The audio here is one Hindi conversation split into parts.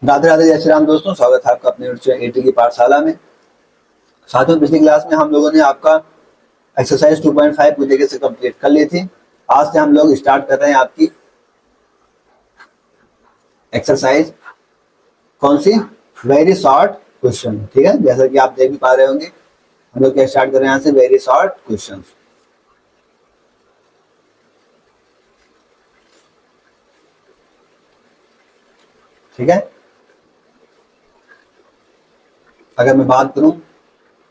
राधे राधे, जय श्री राम दोस्तों। स्वागत है आपका अपने एटी की पाठशाला में। साथियों, पिछली क्लास में हम लोगों ने आपका एक्सरसाइज 2.5 पूरी तरीके से कंप्लीट कर ली थी। आज से हम लोग स्टार्ट कर रहे हैं आपकी एक्सरसाइज। कौन सी? Very short question. ठीक है, जैसा कि आप देख भी पा रहे होंगे, हम लोग क्या स्टार्ट कर रहे हैं यहाँ से, वेरी शॉर्ट क्वेश्चन। ठीक है, अगर मैं बात करूं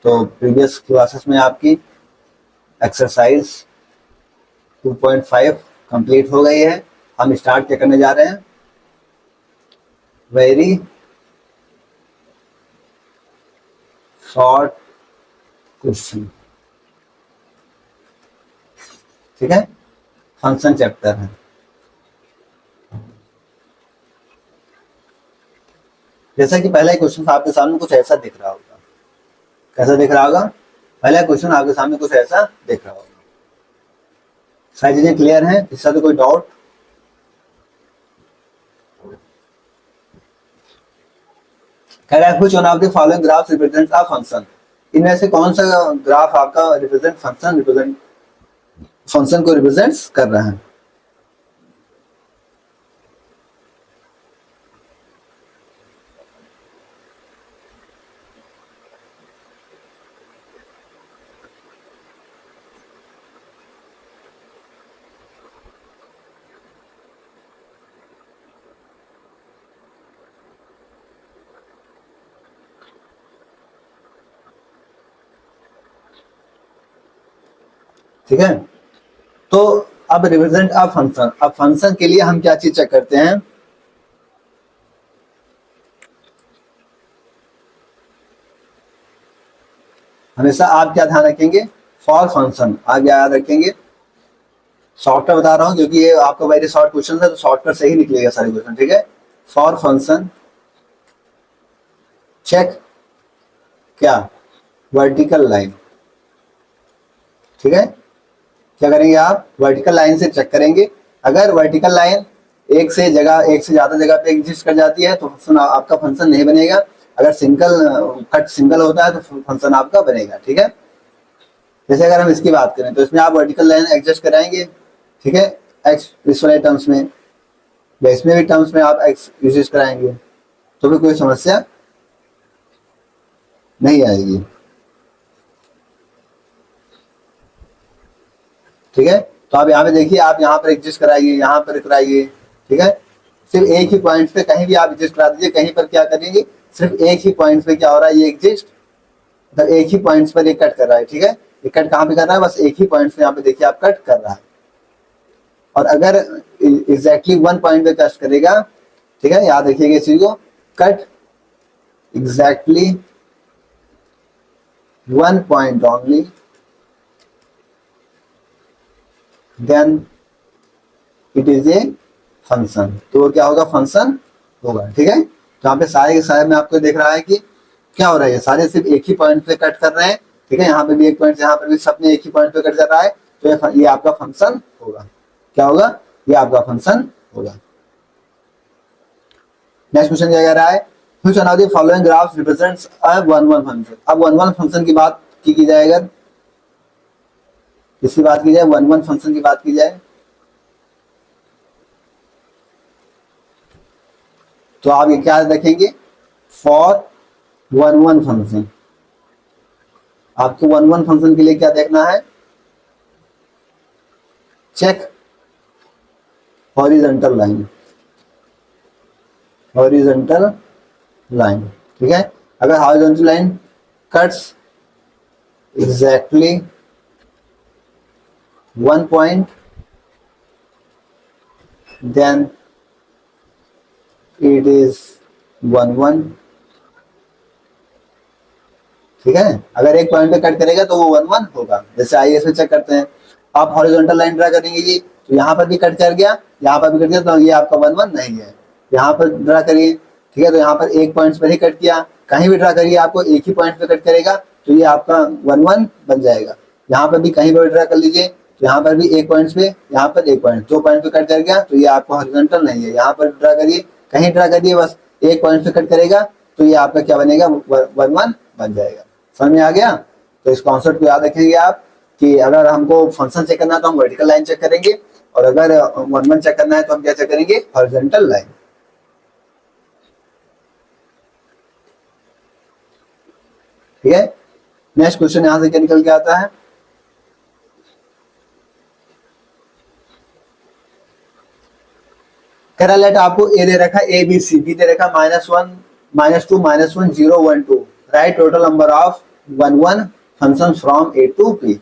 तो प्रीवियस क्लासेस में आपकी एक्सरसाइज 2.5 कंप्लीट हो गई है। हम स्टार्ट क्या करने जा रहे हैं, वेरी शॉर्ट क्वेश्चन। ठीक है, फंक्शन चैप्टर है। जैसा कि पहला क्वेश्चन आपके सामने कुछ ऐसा दिख रहा होगा। कैसा दिख रहा होगा? पहला क्वेश्चन आपके सामने कुछ ऐसा दिख रहा होगा। सारी चीजें क्लियर हैं? इसका तो कोई डाउट? कह रहा है which one of the following graphs represents a function. इनमें से कौन सा ग्राफ आपका फंक्शन को रिप्रेजेंट्स कर रहा है? ठीक है, तो अब रिप्रेजेंट अ फंक्शन। अब फंक्शन के लिए हम क्या चीज चेक करते हैं? हमेशा आप क्या ध्यान रखेंगे? फॉर फंक्शन आप याद रखेंगे। शॉर्टकट बता रहा हूं क्योंकि ये आपका वेरी शॉर्ट क्वेश्चन है, तो शॉर्टकट से ही निकलेगा सारे क्वेश्चन। ठीक है, फॉर फंक्शन चेक क्या? Vertical line. ठीक है, क्या करेंगे आप? वर्टिकल लाइन से चेक करेंगे। अगर वर्टिकल लाइन एक से ज्यादा जगह पे एग्जिस्ट कर जाती है तो फंक्शन आपका फंक्शन नहीं बनेगा। अगर सिंगल होता है तो फंक्शन आपका बनेगा। ठीक है, जैसे अगर हम इसकी बात करें तो इसमें आप वर्टिकल लाइन एडजस्ट कराएंगे। ठीक है, एक्स इस वाले टर्म्स में या इसमें भी टर्म्स में आप एक्स यूज कराएंगे तो भी कोई समस्या नहीं आएगी। ठीक है, तो आप यहाँ पे देखिए, आप यहाँ पर एडजस्ट कराइए, यहाँ पर कराइए। ठीक है, सिर्फ एक ही पॉइंट पे कहीं भी आप एडजस्ट करा दीजिए। कहीं पर क्या करेंगे, सिर्फ एक ही पॉइंट पे क्या हो रहा है, ये एग्जिस्ट, मतलब एक ही पॉइंट पर ये कट कर रहा है। ठीक है, ये कट कहाँ पे कर रहा है? बस एक ही पॉइंट पे यहाँ पे देखिए आप कट कर रहा है। और अगर एग्जैक्टली वन पॉइंट पे कट करेगा, ठीक है, याद रखिएगा इस चीज को, cut exactly one point only, then it is a function. तो वो क्या होगा? फंक्शन होगा। ठीक है, तो यहाँ पे सारे के सारे में आपको देख रहा है कि क्या हो रहा है, सारे सिर्फ एक ही पॉइंट पे कट कर रहे हैं। ठीक है, यहाँ पे भी एक पॉइंट, यहाँ पर भी सबने एक ही पॉइंट पे कट कर रहा है, तो ये आपका फंक्शन होगा। क्या होगा? ये आपका फंक्शन होगा। नेक्स्ट क्वेश्चन क्या कह रहा है? Which one of the following graphs represents a one function. अब वन फंक्शन की बात की जाए, अगर किसकी बात की जाए, वन फंक्शन की बात की जाए, तो आप ये क्या रखेंगे? For one function. आपको वन फंक्शन के लिए क्या देखना है? Check horizontal line. Horizontal line. ठीक है, अगर horizontal line cuts exactly one point, then it is one. ठीक है, अगर एक पॉइंट पे कट करेगा तो वो वन होगा। जैसे आइए इसमें चेक करते हैं। आप हॉरिजॉन्टल लाइन ड्रा करेंगे जी, तो यहाँ पर भी कट कर गया, यहाँ पर भी कट गया, तो ये आपका वन नहीं है। यहाँ पर ड्रा करिए, ठीक है, तो यहाँ पर एक पॉइंट पर ही कट किया। कहीं भी ड्रा करिए, आपको एक ही पॉइंट पे कट करेगा तो ये आपका वन बन जाएगा। यहाँ पर भी कहीं पर ड्रा कर लीजिए, तो यहाँ पर भी एक पॉइंट पे, यहाँ पर एक पॉइंट, दो पॉइंट पे कट कर गया तो ये आपका हॉरिजॉन्टल नहीं है। यहाँ पर ड्रा करिए, कहीं ड्रा करिए, बस एक पॉइंट से कट करेगा तो ये आपका क्या बनेगा, 1 1 बन जाएगा। समझ में आ गया? तो इस कॉन्सेप्ट को याद रखेंगे आप कि अगर हमको फंक्शन चेक करना है तो हम वर्टिकल लाइन चेक करेंगे, और अगर 1 1 चेक करना है तो हम क्या चेक करेंगे, हॉरिजॉन्टल लाइन। ठीक है, नेक्स्ट क्वेश्चन यहां से क्या निकल के आता है, कह रहा लेट आपको ए दे रखा है, ए बी सी, बी दे रखा -1 -2 -1 0 1 2, right total number of 1 1 function from A to B.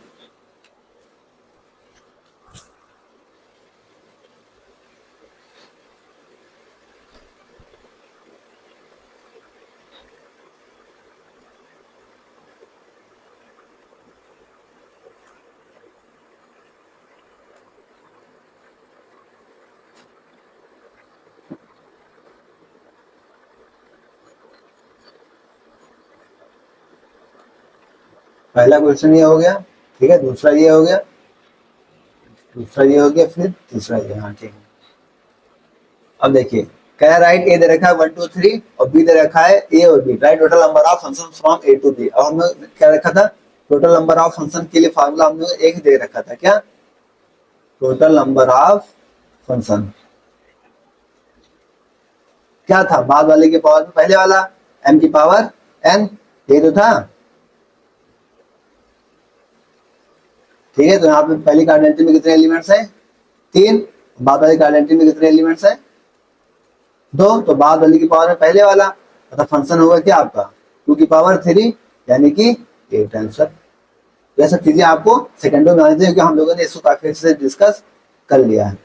पहला क्वेश्चन ये हो गया, ठीक है, दूसरा ये हो गया, दूसरा ये हो गया, फिर तीसरा ये। हाँ ठीक है, अब देखिए कह रहा राइट ए दे रखा है 1 2 3 और बी दे रखा है ए और B, right total number of function from A to B. अब हमने क्या रखा था, टोटल नंबर ऑफ फंक्शन के लिए फार्मूला हमने एक दे रखा था, क्या, टोटल नंबर ऑफ फंक्शन क्या था, बाद वाले के पावर में पहले वाला m की पावर n, ये तो था। ठीक है, तो यहाँ पे पहली कार्डिनलिटी में कितने एलिमेंट्स हैं, 3, बाद वाली कार्डिनलिटी में कितने एलिमेंट्स हैं, 2, तो बाद वाली की पावर में पहले वाला, मतलब फंक्शन होगा क्या आपका 2 की पावर 3 यानी कि 8 आंसर। यह सब चीजें आपको सेकंडों में आनी चाहिए क्योंकि हम लोगों ने इसको काफी अच्छे से डिस्कस कर लिया है।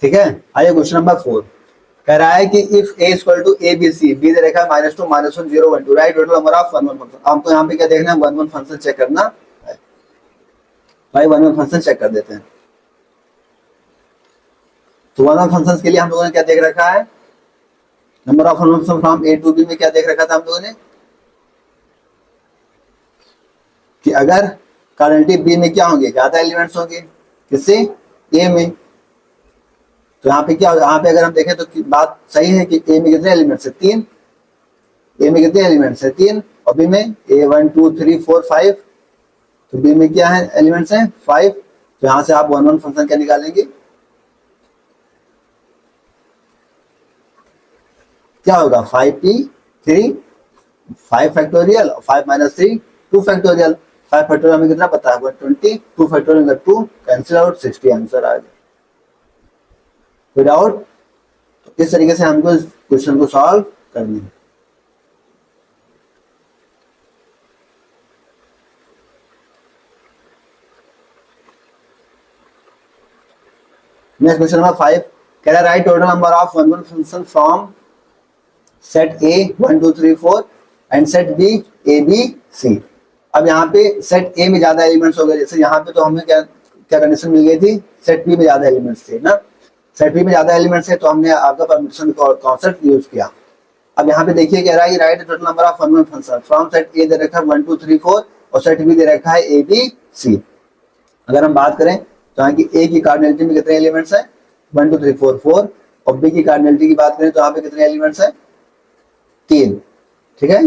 ठीक है, आइए क्वेश्चन नंबर 4 कह रहा है कि if a equal to A B C, B दे रखा है -2 -1 0 1 2, right total number of 1 1 function. आपको यहाँ पे क्या देखना है, 1 1 फंक्शन चेक करना है भाई, 1 1 फंक्शन चेक कर देते हैं। तो 1 1 फंक्शन के लिए हम लोगों ने क्या देख रखा है, number of function from A to B में क्या देख रखा था हम लोगों ने कि अगर कार्डिनलिटी बी में क्या होंगे, ज्यादा एलिमेंट्स होंगे, किससे, ए में। तो यहाँ पे क्या होगा, यहाँ पे अगर हम देखें तो बात सही है कि ए में कितने एलिमेंट्स है, 3, ए में कितने एलिमेंट्स है 3, और बी में ए 1 2 3 4 5, तो बी में क्या है एलिमेंट्स हैं 5। तो यहाँ से आप 1 1 फंक्शन क्या निकालेंगे, क्या होगा 5p3 5 फैक्टोरियल और 5 - 3 2 फैक्टोरियल। 5 फैक्टोरियल में कितना पता है 120, 2 फैक्टोरियल में 2 कैंसिल आउट, 60 आंसर आ गया विदाउट। तो इस तरीके से हमको इस क्वेश्चन को सॉल्व करनी है। नेक्स्ट क्वेश्चन नंबर 5 कह रहा है right total number of 1 1 function from set A 1 2 3 4 and set B A B C. अब यहाँ पे सेट ए में ज्यादा एलिमेंट्स हो गए, जैसे यहाँ पे तो हमें क्या क्या कंडीशन मिल गई थी, सेट बी में ज्यादा एलिमेंट्स थे ना, सेट बी में ज्यादा एलिमेंट्स है तो हमने आपका परम्यूटेशन कॉन्सेप्ट यूज किया। अब यहाँ पे देखिए कह रहा है right total number of 1 1 function from set A दे रखा है 1 2 3 4 और सेट बी दे रखा है ए बी सी। अगर हम बात करें तो यहाँ की ए की कार्डिनलिटी में कितने एलिमेंट्स हैं, 1 2 3 4 4, और बी की कार्डिनलिटी की बात करें तो यहाँ पे कितने एलिमेंट्स हैं, 3, ठीक है।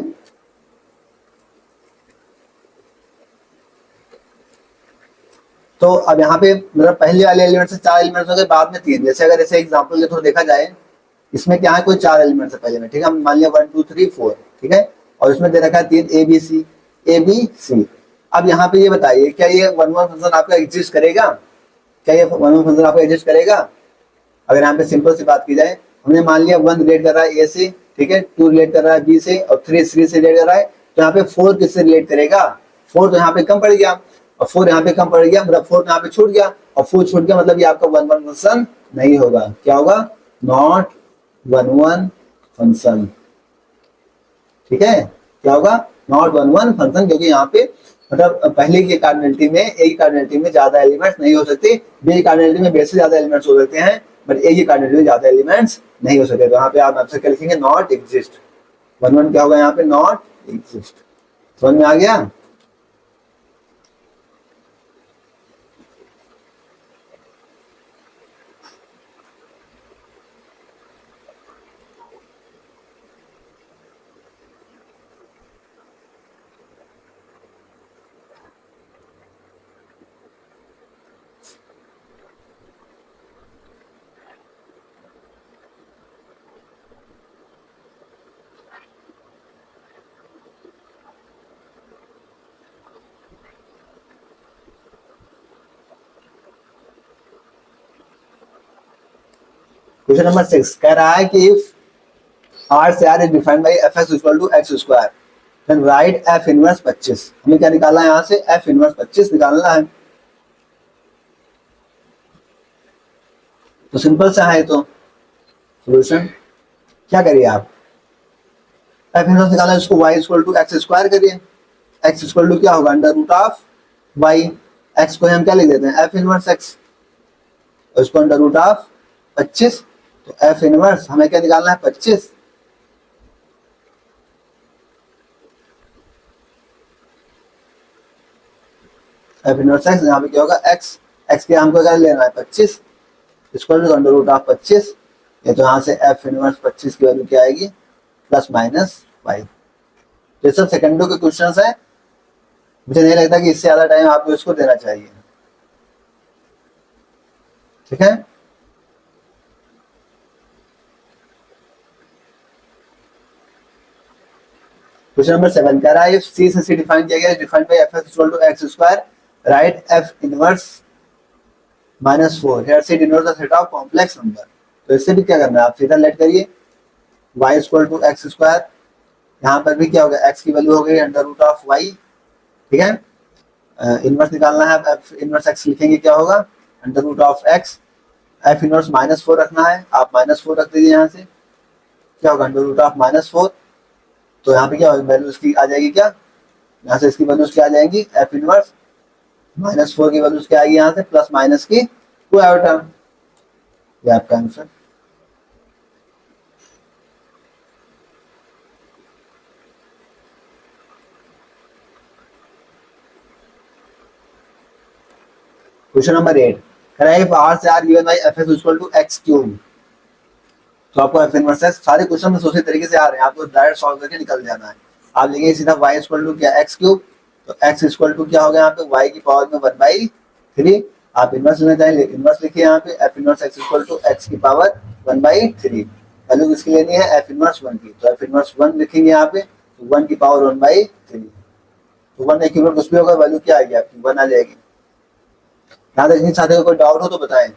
तो अब यहाँ पे मतलब पहले वाले एलिमेंट से 4 एलिमेंट्स हो गए, बाद में 3। जैसे अगर ऐसे एग्जांपल के थ्रू देखा जाए, इसमें क्या है, कोई 4 एलिमेंट्स है पहले में, ठीक है, मान लिया 1 2 3 4, ठीक है, और इसमें दे रखा है 3 ए बी सी। अब यहाँ पे ये बताइए, क्या ये 1 1 फंक्शन आपका एग्जिस्ट करेगा, क्या ये 1 1 फंक्शन आपका एग्जिस्ट करेगा? अगर यहाँ पे सिंपल सी बात की जाए, हमने मान लिया 1 रिलेट कर रहा है ए से, ठीक है, 2 रिलेट कर रहा है बी से, और 3 से रिलेट कर रहा है, तो यहाँ पे 4 किससे रिलेट करेगा? 4 तो यहाँ पे कम पड़ गया, और 4 यहाँ पे कम पड़ गया, मतलब 4 यहाँ पे छूट गया, और 4 छूट गया मतलब ये आपका 1 1 फंक्शन नहीं होगा। क्या होगा? नॉट 1 1 फंक्शन, ठीक है। क्या होगा? नॉट 1 1 फंक्शन, क्योंकि यहाँ पे मतलब पहले की कार्डिनलिटी में, ए की कार्डिनलिटी में ज्यादा एलिमेंट्स नहीं हो सकते, बी की कार्डिनलिटी में बेस से ज्यादा एलिमेंट्स हो सकते हैं, बट ए की कार्डिनलिटी में ज्यादा एलिमेंट्स नहीं हो सकते। तो यहाँ पे आप आंसर क्या लिखेंगे? Not exist. 1 1 क्या होगा यहाँ पे? Not exist. समझ में आ गया? क्वेश्चन नंबर 6 कह रहा है कि इफ R से R is defined by fx equal to x square, then write f inverse 25। हमें क्या निकालना है? यहाँ से f inverse 25 निकालना है। तो सिंपल सा है, तो सॉल्यूशन क्या करिए आप, f इनवर्स निकालना है, इसको y equal to x square करिए। x इक्वल टू क्या होगा? Under root of y। x को हम क्या लिख देते हैं? f इनवर्स x, और इसको अंडर रूट ऑफ 25। तो f इनवर्स हमें क्या निकालना है? 25। f इनवर्स x, यहाँ पे क्या होगा? x के हमको क्या लेना है? 25, equal to under root of 25। ये तो यहाँ से f इनवर्स 25 की वैल्यू क्या आएगी? Plus minus 5। ये सब सेकंडों के क्वेश्चंस हैं, मुझे नहीं लगता कि इससे ज्यादा टाइम आपको इसको देना चाहिए, ठीक है। क्वेश्चन नंबर 7 कह रहा है, सी से सी डिफाइन किया गया है, defined by f equal to x square, right f inverse -4। Here C denotes the set of complex number. तो इससे भी क्या करना है, आप सीधा लेट करिए, y equal to x square, यहाँ पर भी क्या होगा? x की वैल्यू हो गई अंडर रूट ऑफ y, ठीक है। इनवर्स निकालना है, f इनवर्स x लिखेंगे, क्या होगा? Under root of x। f inverse -4 रखना है, आप -4 रख दीजिए, यहाँ से क्या होगा? Under root of -4। तो यहाँ पे क्या होगा? वैल्यू इसकी आ जाएगी, क्या यहाँ से इसकी वैल्यू क्या आ जाएगी? f इनवर्स -4 की वैल्यू क्या आएगी? यहाँ से प्लस माइनस की 2 आयोटा। ये आपका आंसर। क्वेश्चन नंबर 8 कह रहा है इफ r से r given by fx equal to x cube. तो आपको f इनवर्स x, सारे क्वेश्चन में सोचे तरीके से आ रहे हैं, आपको डायरेक्ट सॉल्व करके निकल जाना है। आप लिखेंगे सीधा y इक्वल टू क्या? x cube. तो x इक्वल टू क्या होगा यहाँ पे? y की पावर में 1/3। आप इनवर्स लेना चाहेंगे, इनवर्स लिखिए यहाँ पे, f inverse x equal to x की पावर 1/3। वैल्यू किसकी लेनी है? f इनवर्स 1 की। तो f इनवर्स 1 लिखेंगे यहाँ पे, तो 1 की पावर 1/3। तो 1 इक्वल कुछ भी होगा, वैल्यू क्या आएगी आपकी? 1 आ जाएगी। यहाँ तक इतनी साथ कोई डाउट हो तो बताएं।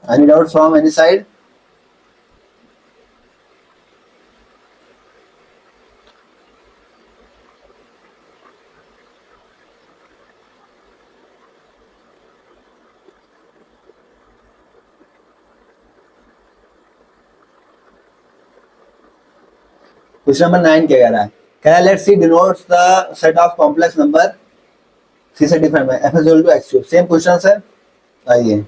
Any doubt from any side? Question number 9 क्या कह रहा है? कह रहा है let's see denotes the set of complex number C से defined by f equal to x cube. Same questions है, आइए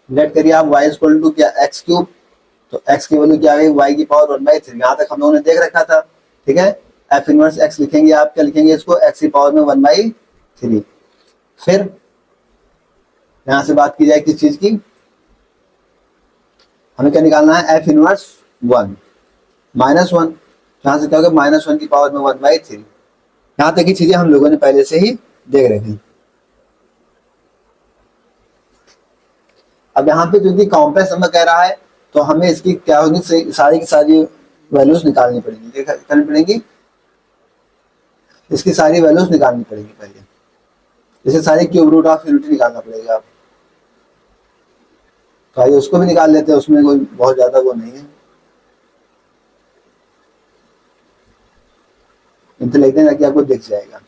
लेट करिए आप y इक्वल टू क्या एक्स क्यूब, तो x की वैल्यू क्या आ गई y की पावर 1/3, यहाँ तक हम लोगों ने देख रखा था। ठीक है, f इनवर्स x लिखेंगे, आप क्या लिखेंगे इसको, x की पावर में 1/3। फिर यहाँ से बात की जाए किस चीज की, हमें क्या निकालना है, f इनवर्स 1 -1, यहाँ से क्या होगा -1 की पावर में 1/3। यहाँ तक की चीजें हम लोगों ने पहले से ही देख रखी। अब यहाँ पे जो कि कॉम्प्लेक्स नंबर कह रहा है, तो हमें इसकी क्या होगी, सारी की सारी वैल्यूज निकालनी पड़ेगी, करनी पड़ेगी, इसकी सारी वैल्यूज निकालनी पड़ेगी पहले। जैसे सारी क्यूब रूट ऑफ यूनिटी निकालना पड़ेगा आप, तो आइए उसको भी निकाल लेते हैं, उसमें कोई बहुत ज्यादा वो नहीं है। इनसे लिखते हैं ताकि आपको दिख जाएगा।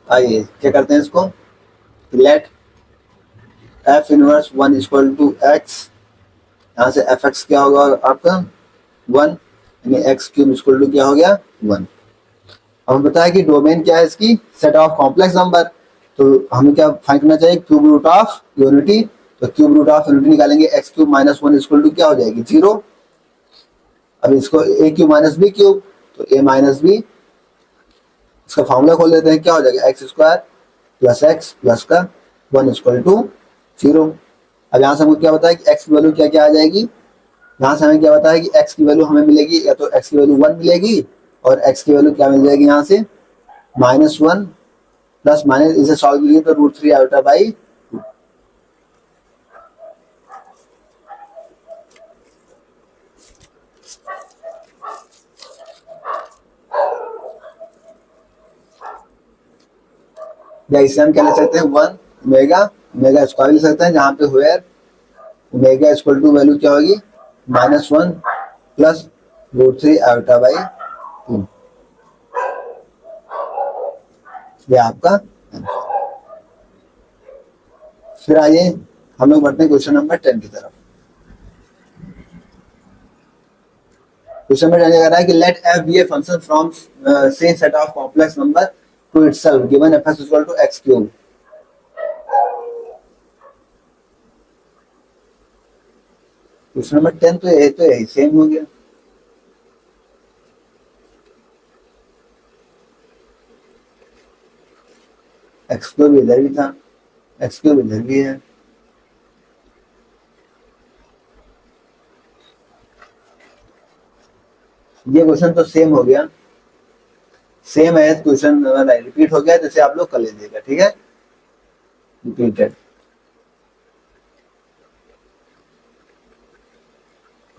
आइए क्या करते हैं इसको, let f inverse 1 equal to x, यहाँ से एफ एक्स क्या होगा आपका 1, यानी एक्स क्यूब इक्वल टू क्या हो गया 1। अब हमें पता है कि डोमेन क्या है इसकी, सेट ऑफ कॉम्प्लेक्स नंबर, तो हमें क्या फाइंड करना चाहिए, क्यूब रूट ऑफ यूनिटी। तो क्यूब रूट ऑफ यूनिटी निकालेंगे, x cube minus 1 equal to क्या हो जाएगी 0। अब इसको A cube minus B cube, तो ए माइनस बी, इसका फॉर्मूला खोल देते हैं, क्या हो जाएगा x square plus x plus का 1 इक्वल टू 0। अब यहाँ से हमको क्या बताया कि एक्स की वैल्यू क्या क्या आ जाएगी, यहाँ से हमें क्या बताया कि एक्स की वैल्यू हमें मिलेगी, या तो एक्स की वैल्यू 1 मिलेगी, और एक्स की वैल्यू क्या मिल जाएगी यहाँ से -1 प्लस माइनस, इसे सॉल्व करिए तो √3 आयोटा बाई 2। या इसे हम क्या ले सकते हैं 1 ओमेगा, ओमेगा स्क्वायर ले सकते हैं, जहाँ पे where omega equal to value क्या होगी -1 प्लस √3 आयोटा बाई 2। ये आपका आंसर। फिर आइए हम लोग बढ़ते हैं क्वेश्चन नंबर 10 की तरफ। क्वेश्चन नंबर 10 कह रहा है कि let f be a function from से set of complex number to itself given f x equal to x cube. Question number 10 तो यही सेम हो गया। एक्स क्यूब इधर भी था, एक्स क्यूब इधर भी है। ये क्वेश्चन तो सेम हो गया, सेम है क्वेश्चन, रिपीट हो गया, जैसे आप लोग कर लीजिएगा, ठीक है, रिपीटेड।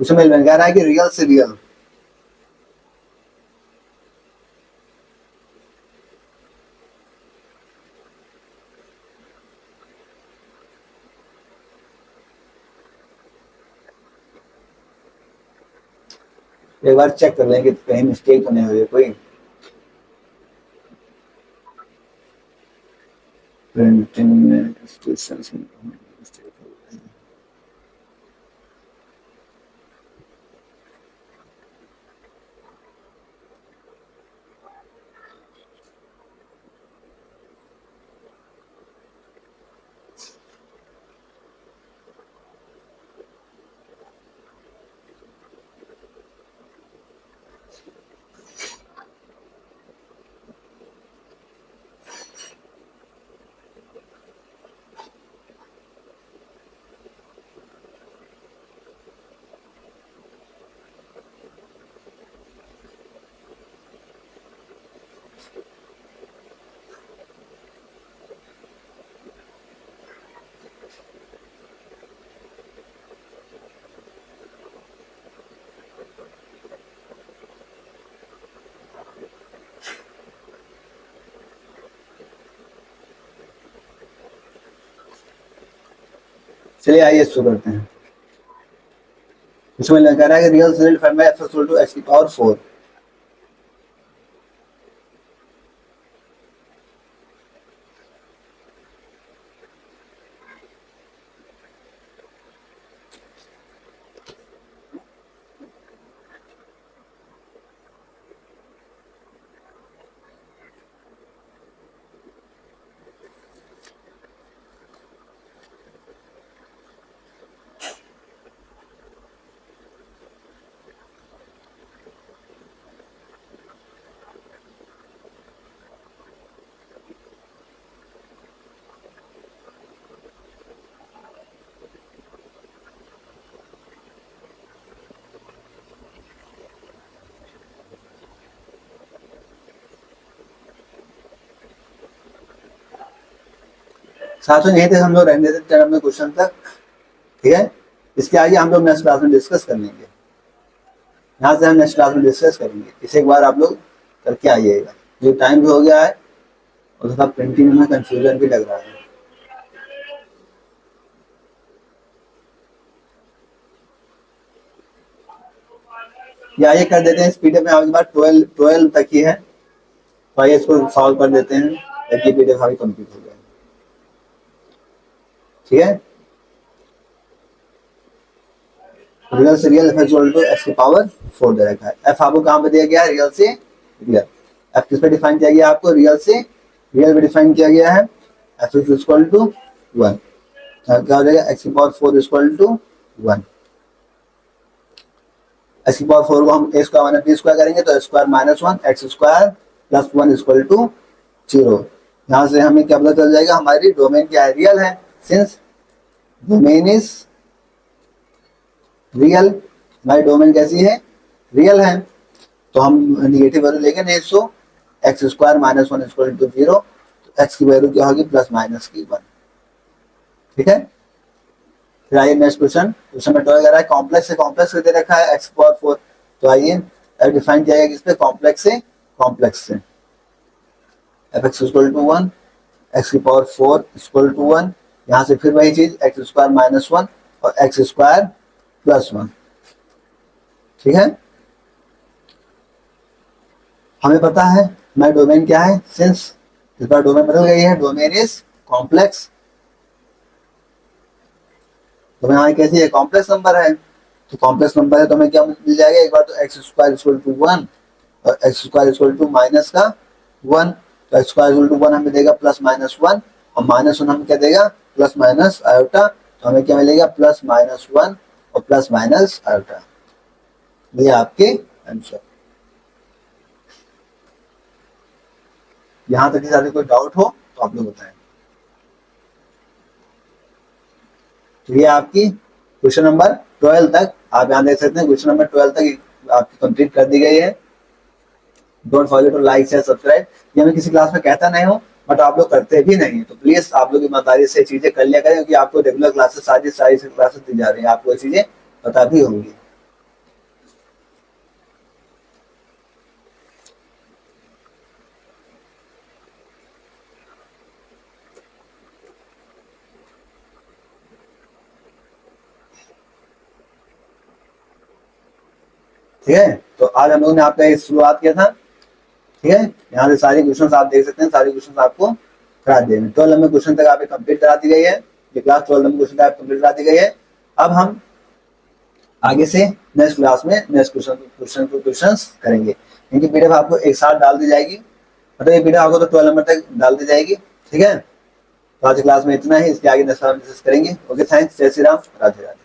क्वेश्चन में कह रहा है कि रियल से रियल, एक बार चेक कर लेंगे कहीं मिस्टेक तो नहीं हुई कोई। प्रिंटिंग में क्वेश्चंस में मिस्टेक हो गई। चलिए आइए शुरू करते हैं। इसमें कह रहा है कि real result find by f equal to x की पावर 4। साथ में यहीं तक हम लोग रहने देते हैं अपने क्वेश्चन तक, ठीक है। इसके आगे हम लोग नेक्स्ट क्लास में डिस्कस कर लेंगे। यहाँ से हम नेक्स्ट क्लास में डिस्कस करेंगे। इसे एक बार आप लोग करके आइएगा। जो टाइम भी हो गया है और थोड़ा प्रिंटिंग में कंफ्यूजन भी लग रहा है। या ये कर देते हैं पीडीएफ में आपके पास 12 तक ही है, तो आइए इसको सॉल्व कर देते हैं ताकि पीडीएफ आगे कंप्लीट हो जाए, ठीक है। रियल से real f equal to x की पावर 4 दे रखा है। एफ आपको कहाँ पे दिया गया है? रियल से रियल। एफ किस पे डिफाइन किया गया आपको? रियल से रियल पे डिफाइन किया गया है। एफ इक्वल टू 1, क्या हो जाएगा? एक्स की पावर 4 इक्वल टू 1। एक्स की पावर 4 को हम A square minus B square करेंगे तो square minus 1 x square plus 1 equal to 0। यहाँ से हमें क्या पता चल जाएगा? हमारी डोमेन क्या है? रियल है। सिंस डोमेन इज रियल, हमारी डोमेन कैसी है? रियल है। तो हम निगेटिव वैल्यू लेंगे नहीं, so x square minus 1 equal to 0। तो एक्स की वैल्यू क्या होगी? प्लस माइनस की 1, ठीक है। फिर आइए नेक्स्ट क्वेश्चन। क्वेश्चन में टॉय कर रहा है कॉम्प्लेक्स से कॉम्प्लेक्स दे रखा है एक्स पावर 4। तो आइए डिफाइन किया गया किस पे? कॉम्प्लेक्स से कॉम्प्लेक्स से। F x equal to 1 x की पावर 4 इक्वल टू 1। यहाँ से फिर वही चीज एक्स स्क्वायर माइनस 1 और एक्स स्क्वायर प्लस 1, ठीक है। हमें पता है हमारी डोमेन क्या है। सिंस इस बार डोमेन बदल गई है, डोमेन इज कॉम्प्लेक्स। डोमेन हमारी कैसी है? कॉम्प्लेक्स नंबर है। तो कॉम्प्लेक्स नंबर है तो हमें क्या मिल जाएगा? एक बार तो एक्स स्क्वायर इक्वल टू 1 और x square equal to minus का 1। तो एक्स स्क्वायर इक्वल टू 1 हमें देगा प्लस माइनस 1 और माइनस 1 हमें क्या देगा? Plus minus iota. तो हमें क्या मिलेगा? प्लस माइनस 1 और प्लस माइनस आयोटा। ये आपके आंसर। यहां तक के साथ कोई डाउट हो तो आप लोग बताएं। तो ये आपकी क्वेश्चन नंबर 12 तक आप यहाँ देख सकते हैं। क्वेश्चन नंबर 12 तक आपकी कंप्लीट कर दी गई है। Don't forget to like share subscribe. ये मैं किसी क्लास में कहता नहीं हूँ, बट आप लोग करते भी नहीं, तो प्लीज आप लोग ईमानदारी से चीजें कर लिया करें, क्योंकि आपको रेगुलर क्लासेस सारी क्लासेस दी जा रही है, आपको ये चीजें पता भी होंगी। ठीक है, तो आज हम लोगों ने आपका शुरुआत किया था, ठीक है। यहाँ से सारे क्वेश्चन आप देख सकते हैं, सारे क्वेश्चन आपको करा दिए। 12 नंबर क्वेश्चन तक आपकी कंप्लीट करा दी गई है। ये क्लास 12 नंबर क्वेश्चन तक कंप्लीट करा दी गई है। अब हम आगे से नेक्स्ट क्लास में नेक्स्ट क्वेश्चन करेंगे। इनकी पीडीएफ आपको एक साथ डाल दी जाएगी, मतलब ये पीडीएफ आपको तो 12 नंबर तक डाल दी जाएगी, ठीक है। तो आज क्लास में इतना ही, इसके आगे नेक्स्ट क्लास में डिस्कस करेंगे। ओके, थैंक्स, जय श्री राम, राधे राधे।